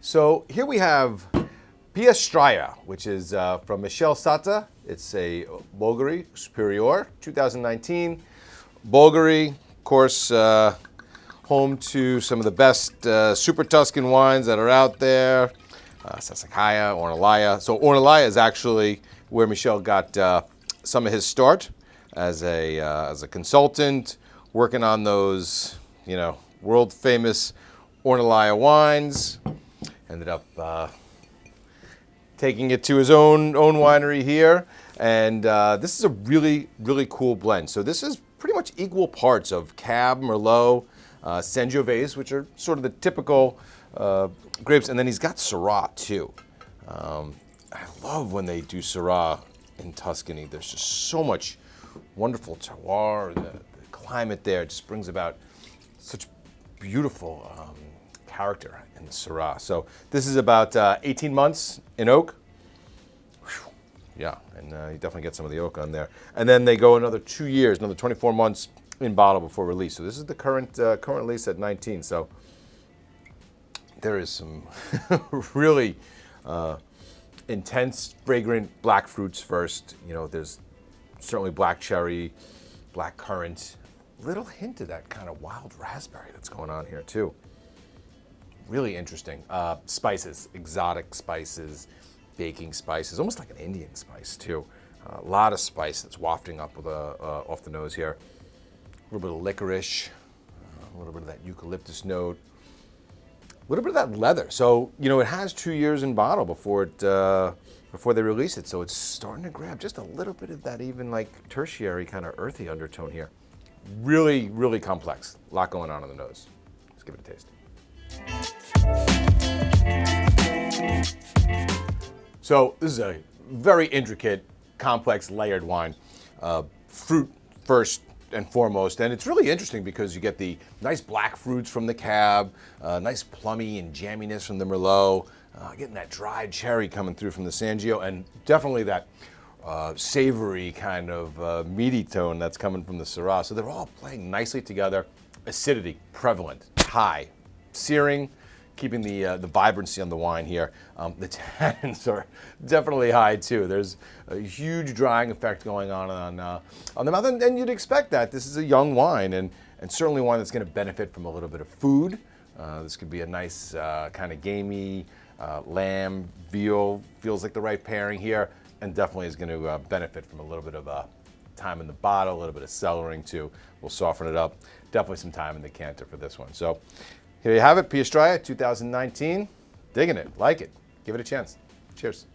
So here we have Piastraia, which is from Michele Satta. It's a Bolgheri Superiore, 2019. Bolgheri, of course, home to some of the best super Tuscan wines that are out there. Sassicaia, Ornellaia. So Ornellaia is actually where Michele got some of his start as a consultant, working on those, world famous Ornellaia wines. Ended up taking it to his own winery here, and this is a really, really cool blend. So this is pretty much equal parts of Cab, Merlot, Sangiovese, which are sort of the typical grapes, and then he's got Syrah too. I love when they do Syrah in Tuscany. There's just so much wonderful terroir, and the climate there just brings about such beautiful character in the Syrah. So this is about 18 months in oak. Whew. Yeah, and you definitely get some of the oak on there. And then they go another 2 years, another 24 months in bottle before release. So this is the current release at 19. So there is some really intense, fragrant black fruits first. There's certainly black cherry, black currant, little hint of that kind of wild raspberry that's going on here too. Really interesting. Spices, exotic spices, baking spices, almost like an Indian spice too. A lot of spice that's wafting up with off the nose here. A little bit of licorice, a little bit of that eucalyptus note, a little bit of that leather. So it has 2 years in bottle before they release it. So it's starting to grab just a little bit of that even like tertiary kind of earthy undertone here. Really, really complex. A lot going on the nose. Let's give it a taste. So this is a very intricate, complex, layered wine. Fruit first and foremost, and it's really interesting because you get the nice black fruits from the Cab, nice plummy and jamminess from the Merlot, getting that dried cherry coming through from the Sangio, and definitely that savory kind of meaty tone that's coming from the Syrah. So they're all playing nicely together. Acidity prevalent, high, searing, keeping the vibrancy on the wine here. The tannins are definitely high too. There's a huge drying effect going on the mouth, and you'd expect that. This is a young wine, and certainly one that's going to benefit from a little bit of food. This could be a nice kind of gamey lamb, veal, feels like the right pairing here, and definitely is going to benefit from a little bit of time in the bottle, a little bit of cellaring too. We'll soften it up. Definitely some time in the canter for this one. So here you have it, Piastraia 2019. Digging it, like it, give it a chance. Cheers.